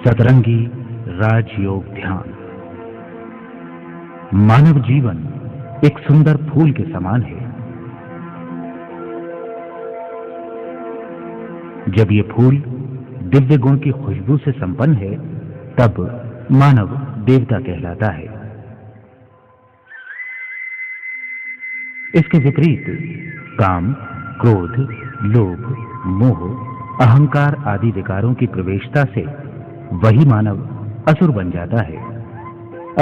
सतरंगी राजयोग ध्यान। मानव जीवन एक सुंदर फूल के समान है। जब ये फूल दिव्य गुण की खुशबू से संपन्न है, तब मानव देवता कहलाता है। इसके विपरीत काम, क्रोध, लोभ, मोह, अहंकार आदि विकारों की प्रवेशता से वही मानव असुर बन जाता है।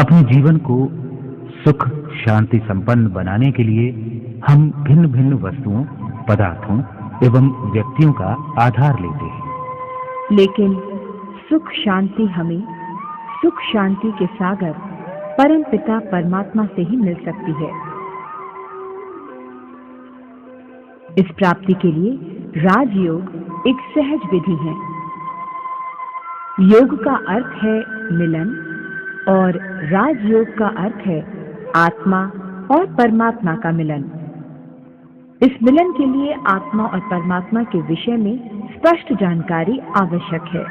अपने जीवन को सुख शांति संपन्न बनाने के लिए हम भिन्न भिन्न वस्तुओं, पदार्थों एवं व्यक्तियों का आधार लेते हैं। लेकिन सुख शांति हमें सुख शांति के सागर परम पिता परमात्मा से ही मिल सकती है। इस प्राप्ति के लिए राजयोग एक सहज विधि है। योग का अर्थ है मिलन और राजयोग का अर्थ है आत्मा और परमात्मा का मिलन। इस मिलन के लिए आत्मा और परमात्मा के विषय में स्पष्ट जानकारी आवश्यक है।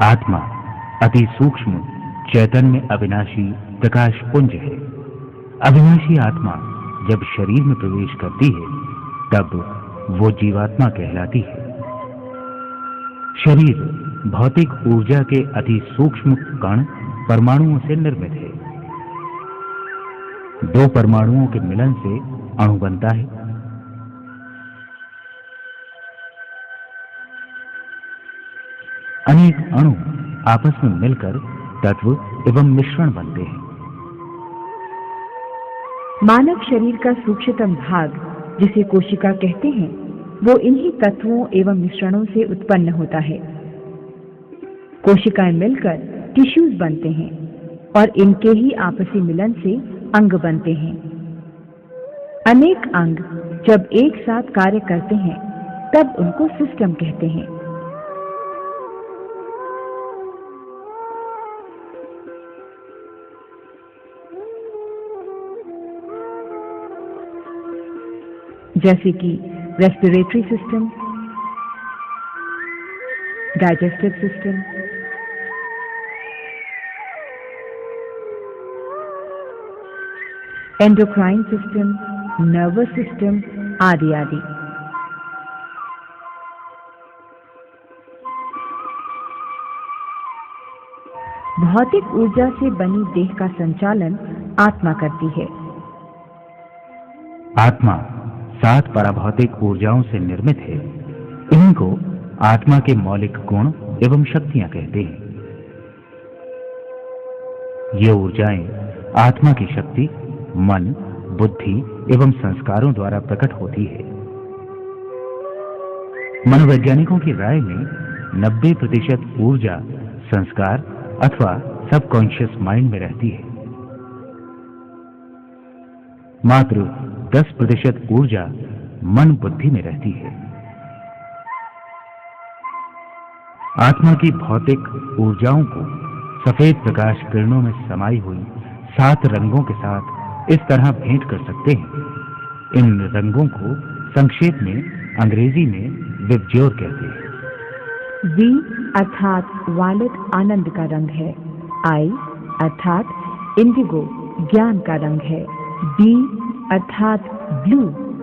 आत्मा अति सूक्ष्म चैतन्य अविनाशी प्रकाश पुंज है। अविनाशी आत्मा जब शरीर में प्रवेश करती है, तब वो जीवात्मा कहलाती है। शरीर भौतिक ऊर्जा के अति सूक्ष्म कण परमाणुओं से निर्मित है। दो परमाणुओं के मिलन से अणु बनता है। अनेक अणु आपस में मिलकर तत्व एवं मिश्रण बनते हैं। मानव शरीर का सूक्ष्मतम भाग, जिसे कोशिका कहते हैं, वो इन्हीं तत्वों एवं मिश्रणों से उत्पन्न होता है। कोशिकाएं मिलकर टिश्यूज बनते हैं और इनके ही आपसी मिलन से अंग बनते हैं। अनेक अंग जब एक साथ कार्य करते हैं, तब उनको सिस्टम कहते हैं। जैसे कि respiratory system, digestive system, endocrine system, nervous system आदि आदि। भौतिक ऊर्जा से बनी देह का संचालन आत्मा करती है। आत्मा 7 पराभौतिक ऊर्जाओं से निर्मित है। इन्हीं को आत्मा के मौलिक गुण एवं शक्तियां कहते हैं। ये ऊर्जाएं आत्मा की शक्ति, मन, बुद्धि एवं संस्कारों द्वारा प्रकट होती है। मनोवैज्ञानिकों की राय में 90% ऊर्जा संस्कार अथवा सबकॉन्शियस माइंड में रहती है। मात्र 10% ऊर्जा मन बुद्धि में रहती है। आत्मा की भौतिक ऊर्जाओं को सफेद प्रकाश किरणों में समाई हुई 7 रंगों के साथ इस तरह भेंट कर सकते हैं। इन रंगों को संक्षेप में अंग्रेजी में विबज्योर कहते हैं। वी अर्थात वायलेट आनंद का रंग है। आई अर्थात इंडिगो ज्ञान का रंग है। बी अर्थात ब्लू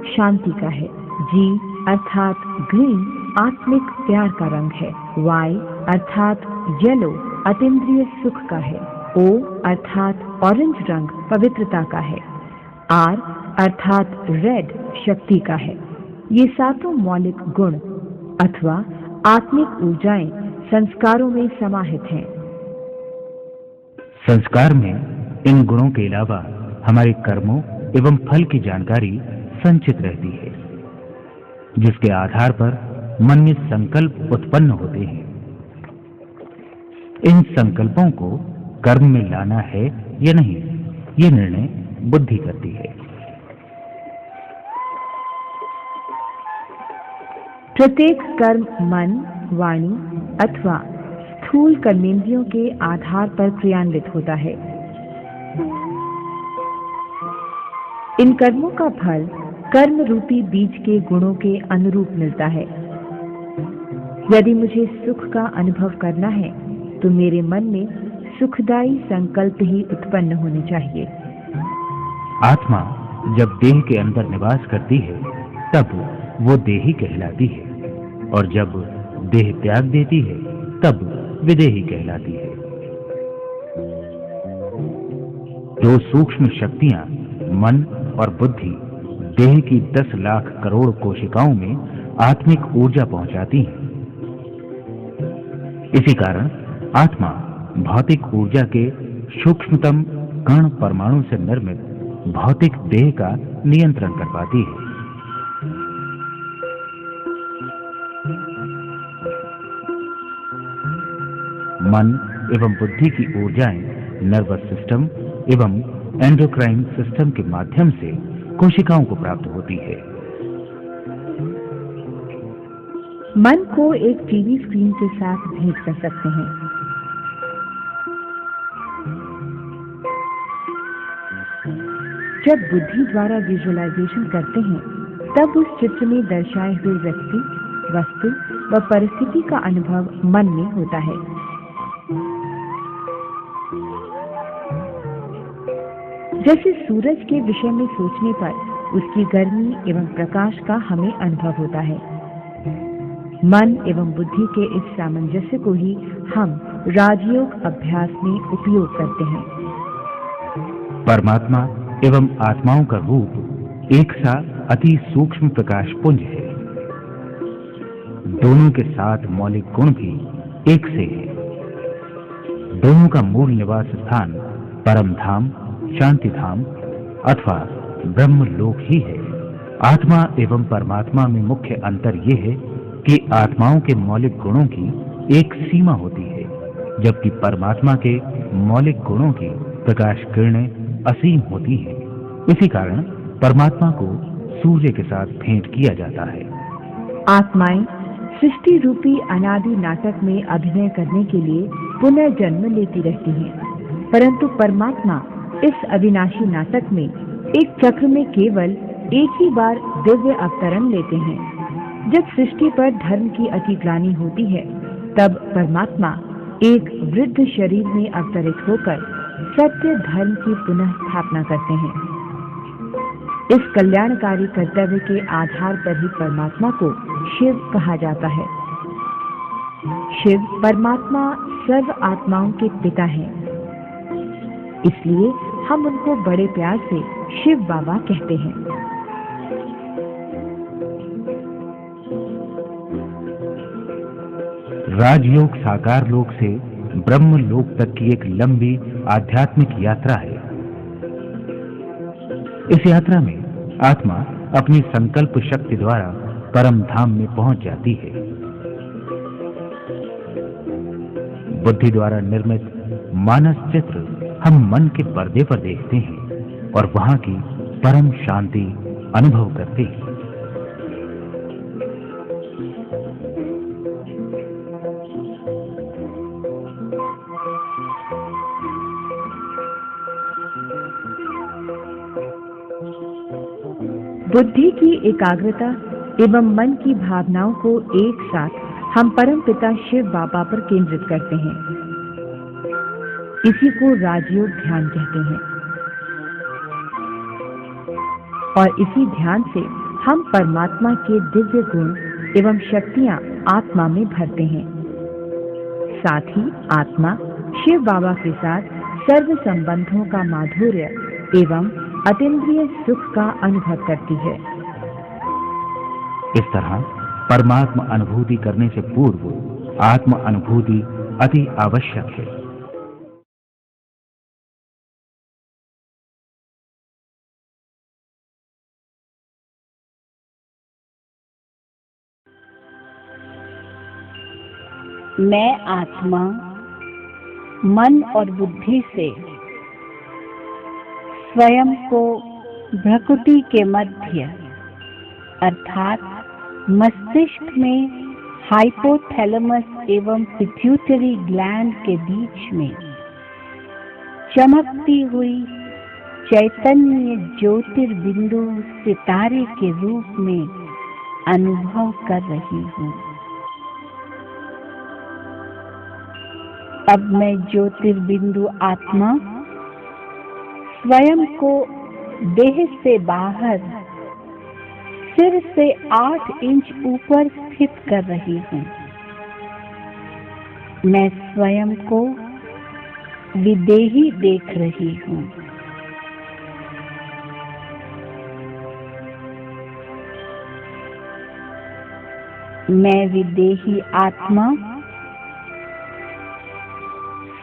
शांति का है। जी अर्थात ग्रीन आत्मिक प्यार का रंग है। वाई अर्थात येलो अतीन्द्रिय सुख का है। ओ अर्थात ऑरेंज रंग पवित्रता का है। आर अर्थात रेड शक्ति का है। ये 7 मौलिक गुण अथवा आत्मिक ऊर्जाएं संस्कारों में समाहित हैं। संस्कार में इन गुणों के अलावा हमारे कर्मों एवं फल की जानकारी संचित रहती है, जिसके आधार पर मन में संकल्प उत्पन्न होते हैं। इन संकल्पों को कर्म में लाना है या नहीं, ये निर्णय बुद्धि करती है। प्रत्येक कर्म मन, वाणी अथवा स्थूल कर्मेंद्रियों के आधार पर क्रियान्वित होता है। इन कर्मों का फल कर्म रूपी बीज के गुणों के अनुरूप मिलता है। यदि मुझे सुख का अनुभव करना है तो मेरे मन में सुखदायी संकल्प ही उत्पन्न होने चाहिए। आत्मा जब देह के अंदर निवास करती है तब वो देही कहलाती है, और जब देह त्याग देती है तब विदेही कहलाती है। जो सूक्ष्म शक्तियां मन और बुद्धि देह की 10 लाख करोड़ कोशिकाओं में आत्मिक ऊर्जा पहुंचाती हैं। इसी कारण आत्मा भौतिक ऊर्जा के सूक्ष्मतम कण परमाणु से निर्मित भौतिक देह का नियंत्रण कर पाती है। मन एवं बुद्धि की ऊर्जाएं नर्वस सिस्टम एवं एंडोक्राइन सिस्टम के माध्यम से कोशिकाओं को प्राप्त होती है। मन को एक टीवी स्क्रीन के साथ भेंट कर सकते हैं। जब बुद्धि द्वारा विजुअलाइजेशन करते हैं तब उस चित्र में दर्शाए हुए व्यक्ति, वस्तु व परिस्थिति का अनुभव मन में होता है। जैसे सूरज के विषय में सोचने पर उसकी गर्मी एवं प्रकाश का हमें अनुभव होता है। मन एवं बुद्धि के इस सामंजस्य को ही हम राजयोग अभ्यास में उपयोग करते हैं। परमात्मा एवं आत्माओं का रूप एक सा अति सूक्ष्म प्रकाश पुंज है। दोनों के साथ मौलिक गुण भी एक से है। दोनों का मूल निवास स्थान परम धाम, शांति धाम अथवा ब्रह्म लोक ही है। आत्मा एवं परमात्मा में मुख्य अंतर यह है कि आत्माओं के मौलिक गुणों की एक सीमा होती है, जबकि परमात्मा के मौलिक गुणों की प्रकाश किरणें असीम होती हैं। इसी कारण परमात्मा को सूर्य के साथ भेंट किया जाता है। आत्माएं सृष्टि रूपी अनादि नाटक में अभिनय करने के लिए पुनर्जन्म लेती रहती हैं, परंतु परमात्मा इस अविनाशी नाटक में एक चक्र में केवल एक ही बार दिव्य अवतरण लेते हैं। जब सृष्टि पर धर्म की अति ग्लानि होती है तब परमात्मा एक वृद्ध शरीर में अवतरित होकर सत्य धर्म की पुनः स्थापना करते हैं। इस कल्याणकारी कर्तव्य के आधार पर ही परमात्मा को शिव कहा जाता है। शिव परमात्मा सर्व आत्माओं के पिता हैं, इसलिए हम उनको बड़े प्यार से शिव बाबा कहते हैं। राजयोग साकार लोक से ब्रह्म लोक तक की एक लंबी आध्यात्मिक यात्रा है। इस यात्रा में आत्मा अपनी संकल्प शक्ति द्वारा परम धाम में पहुंच जाती है। बुद्धि द्वारा निर्मित मानस चित्र हम मन के पर्दे पर देखते हैं और वहां की परम शांति अनुभव करते हैं। बुद्धि की एकाग्रता एवं मन की भावनाओं को एक साथ हम परम पिता शिव बाबा पर केंद्रित करते हैं। इसी को राजयोग ध्यान कहते हैं और इसी ध्यान से हम परमात्मा के दिव्य गुण एवं शक्तियां आत्मा में भरते हैं। साथ ही आत्मा शिव बाबा के साथ सर्व संबंधों का माधुर्य एवं अतीन्द्रिय सुख का अनुभव करती है। इस तरह परमात्मा अनुभूति करने से पूर्व आत्म अनुभूति अति आवश्यक है। मैं आत्मा मन और बुद्धि से स्वयं को भ्रकुटी के मध्य अर्थात मस्तिष्क में हाइपोथैलेमस एवं पिट्यूटरी ग्लैंड के बीच में चमकती हुई चैतन्य ज्योतिर्बिंदु सितारे के रूप में अनुभव कर रही हूँ। अब मैं ज्योतिर्बिंदु आत्मा स्वयं को देह से बाहर सिर से 8 इंच ऊपर स्थित कर रही हूँ। मैं स्वयं को विदेही देख रही हूँ। मैं विदेही आत्मा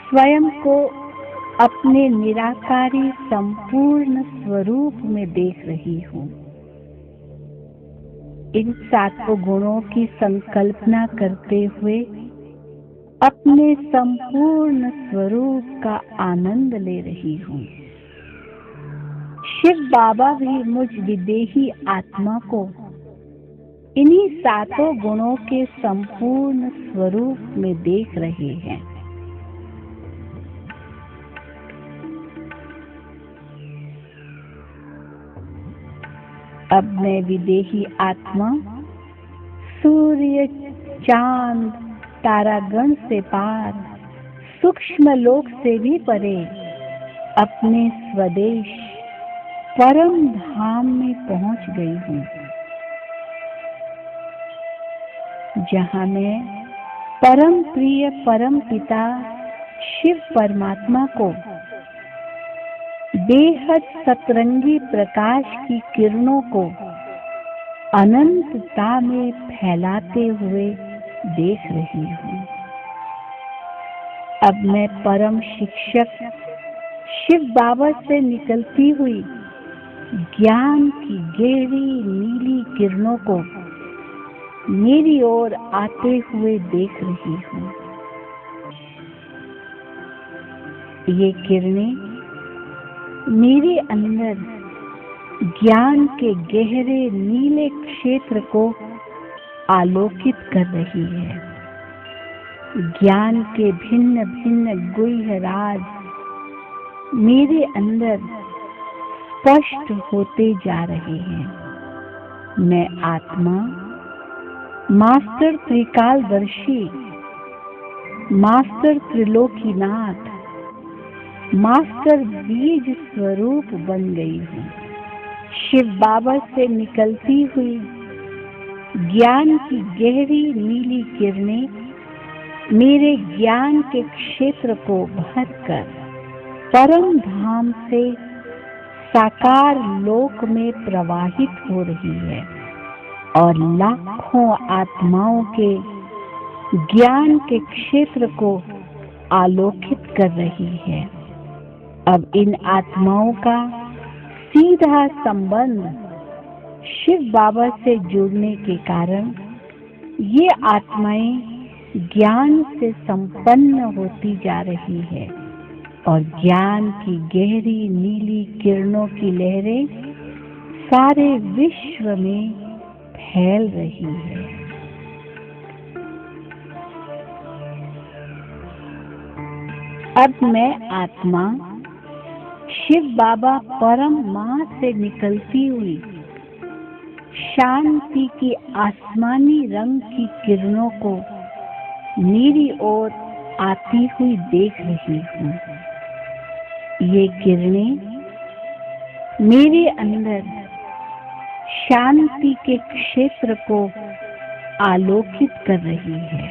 स्वयं को अपने निराकारी संपूर्ण स्वरूप में देख रही हूँ। इन 7 गुणों की संकल्पना करते हुए अपने संपूर्ण स्वरूप का आनंद ले रही हूँ। शिव बाबा भी मुझ विदेही आत्मा को इन्हीं 7 गुणों के संपूर्ण स्वरूप में देख रहे हैं। अब मैं विदेही आत्मा सूर्य, चांद, तारागण से पार, सूक्ष्म लोक से भी परे अपने स्वदेश परम धाम में पहुंच गई हूँ, जहाँ मैं परम प्रिय परम पिता शिव परमात्मा को बेहद सतरंगी प्रकाश की किरणों को अनंतता में फैलाते हुए देख रही हूँ। अब मैं परम शिक्षक शिव बाबा से निकलती हुई ज्ञान की गहरी नीली किरणों को मेरी ओर आते हुए देख रही हूँ। ये किरणें मेरे अंदर ज्ञान के गहरे नीले क्षेत्र को आलोकित कर रही है। ज्ञान के भिन्न भिन्न गुह्य राज मेरे अंदर स्पष्ट होते जा रहे हैं। मैं आत्मा मास्टर त्रिकालदर्शी, मास्टर त्रिलोकीनाथ, मास्टर बीज स्वरूप बन गई हूँ। शिव बाबा से निकलती हुई ज्ञान की गहरी नीली किरणें मेरे ज्ञान के क्षेत्र को भरकर परम धाम से साकार लोक में प्रवाहित हो रही है और लाखों आत्माओं के ज्ञान के क्षेत्र को आलोकित कर रही है। अब इन आत्माओं का सीधा संबंध शिव बाबा से जुड़ने के कारण ये आत्माएं ज्ञान से संपन्न होती जा रही है और ज्ञान की गहरी नीली किरणों की लहरें सारे विश्व में फैल रही है। अब मैं आत्मा शिव बाबा परम मां से निकलती हुई शांति की आसमानी रंग की किरणों को मेरी ओर आती हुई देख रही हूँ। ये किरणें मेरे अंदर शांति के क्षेत्र को आलोकित कर रही है।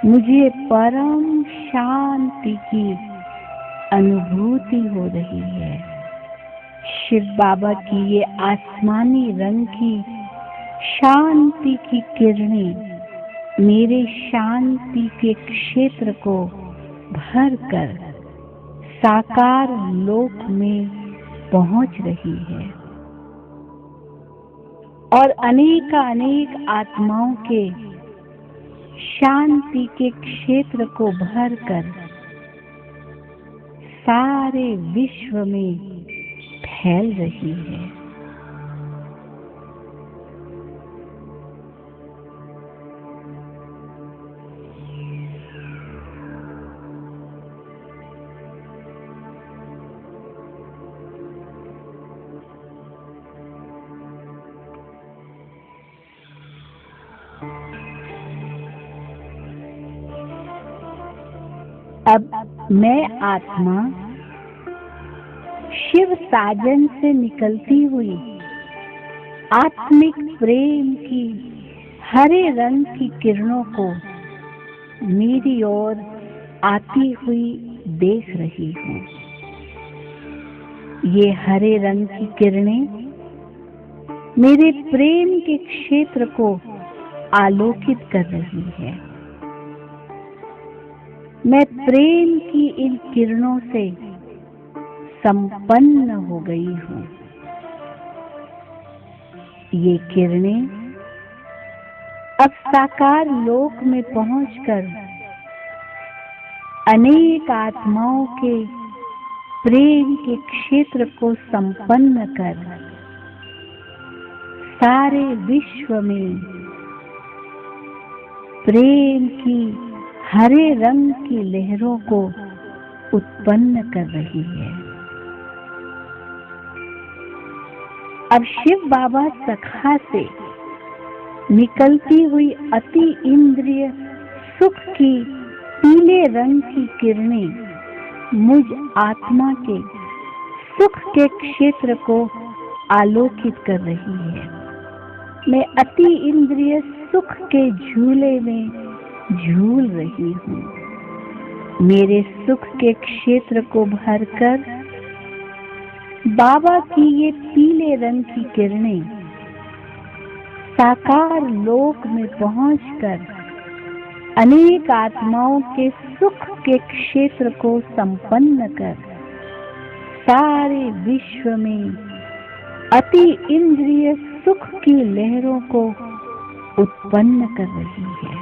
मुझे परम शांति की अनुभूति हो रही है। शिव बाबा की ये आसमानी रंग की शांति की किरणें मेरे शांति के क्षेत्र को भरकर साकार लोक में पहुंच रही है और अनेक आत्माओं के शांति के क्षेत्र को भरकर सारे विश्व में फैल रही है। अब मैं आत्मा शिव साजन से निकलती हुई आत्मिक प्रेम की हरे रंग की किरणों को मेरी ओर आती हुई देख रही हूँ। ये हरे रंग की किरणें मेरे प्रेम के क्षेत्र को आलोकित कर रही है। मैं प्रेम की इन किरणों से संपन्न हो गई हूँ। ये किरणें अब साकार लोक में पहुंचकर अनेक आत्माओं के प्रेम के क्षेत्र को संपन्न कर सारे विश्व में प्रेम की हरे रंग की लहरों को उत्पन्न कर रही है। अब शिव बाबा सखा से निकलती हुई अति इंद्रिय सुख की पीले रंग की किरणें मुझ आत्मा के सुख के क्षेत्र को आलोकित कर रही है। मैं अति इंद्रिय सुख के झूले में झूल रही हूँ। मेरे सुख के क्षेत्र को भरकर बाबा की ये पीले रंग की किरणें साकार लोक में पहुंचकर अनेक आत्माओं के सुख के क्षेत्र को संपन्न कर सारे विश्व में अति इंद्रिय सुख की लहरों को उत्पन्न कर रही है।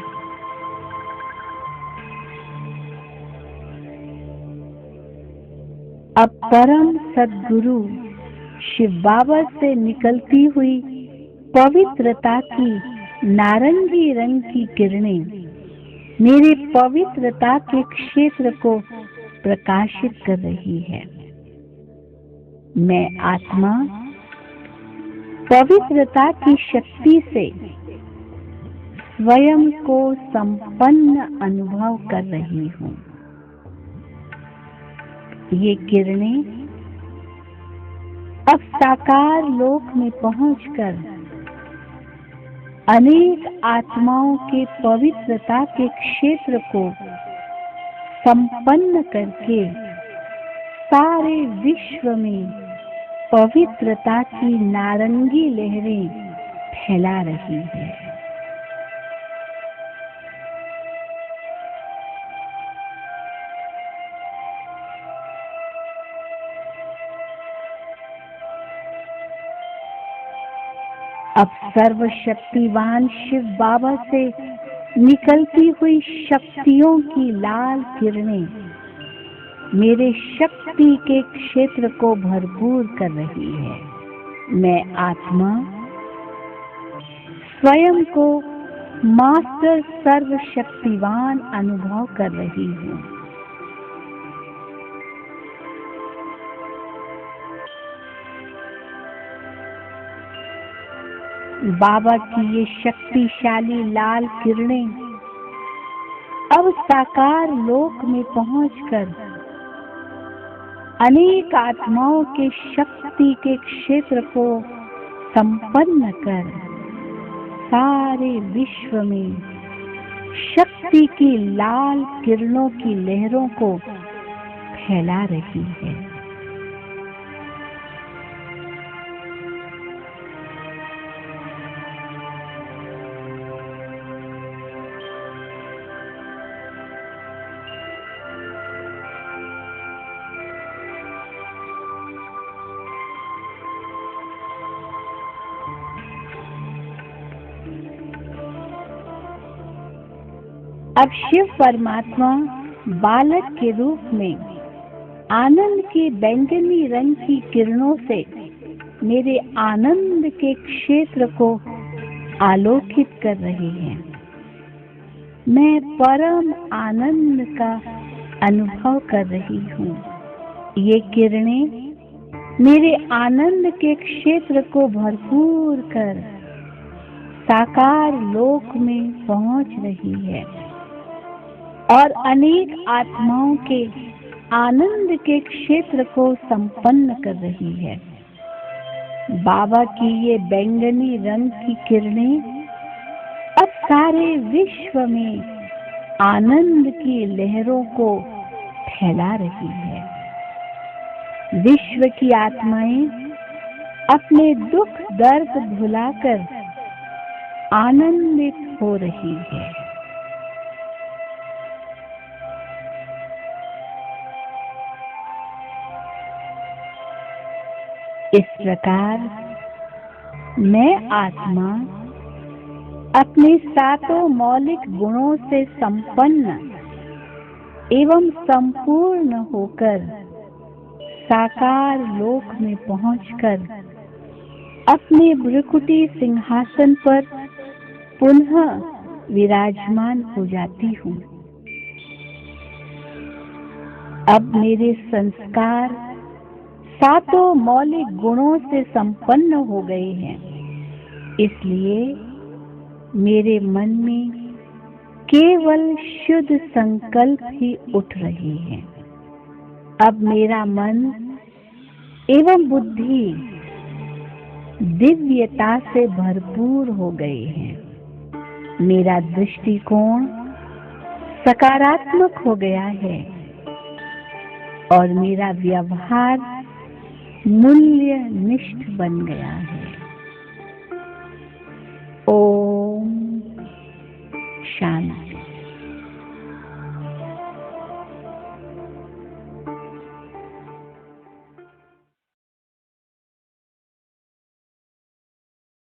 अब परम सद्गुरु शिव बाबा से निकलती हुई पवित्रता की नारंगी रंग की किरणें मेरे पवित्रता के क्षेत्र को प्रकाशित कर रही है। मैं आत्मा पवित्रता की शक्ति से स्वयं को संपन्न अनुभव कर रही हूँ। ये किरणें अब साकार लोक में पहुंचकर अनेक आत्माओं के पवित्रता के क्षेत्र को संपन्न करके सारे विश्व में पवित्रता की नारंगी लहरें फैला रही है। अब सर्वशक्तिवान शिव बाबा से निकलती हुई शक्तियों की लाल किरणें मेरे शक्ति के क्षेत्र को भरपूर कर रही है। मैं आत्मा स्वयं को मास्टर सर्वशक्तिवान अनुभव कर रही हूँ। बाबा की ये शक्तिशाली लाल किरणें अब साकार लोक में पहुंचकर अनेक आत्माओं के शक्ति के क्षेत्र को संपन्न कर सारे विश्व में शक्ति की लाल किरणों की लहरों को फैला रही है। अब शिव परमात्मा बालक के रूप में आनंद की बैंगनी रंग की किरणों से मेरे आनंद के क्षेत्र को आलोकित कर रही हैं। मैं परम आनंद का अनुभव कर रही हूँ। ये किरणें मेरे आनंद के क्षेत्र को भरपूर कर साकार लोक में पहुँच रही है। और अनेक आत्माओं के आनंद के क्षेत्र को संपन्न कर रही है। बाबा की ये बैंगनी रंग की किरणें अब सारे विश्व में आनंद की लहरों को फैला रही है। विश्व की आत्माएं अपने दुख दर्द भुलाकर आनंदित हो रही है। इस प्रकार मैं आत्मा अपने सातों मौलिक गुणों से संपन्न एवं संपूर्ण होकर साकार लोक में पहुंचकर अपने भ्रकुटी सिंहासन पर पुनः विराजमान हो जाती हूँ। अब मेरे संस्कार सातों मौलिक गुणों से संपन्न हो गए हैं, इसलिए मेरे मन में केवल शुद्ध संकल्प ही उठ रहे हैं। अब मेरा मन एवं बुद्धि दिव्यता से भरपूर हो गए हैं। मेरा दृष्टिकोण सकारात्मक हो गया है और मेरा व्यवहार मूल्य निष्ठ बन गया है। ओम शांति।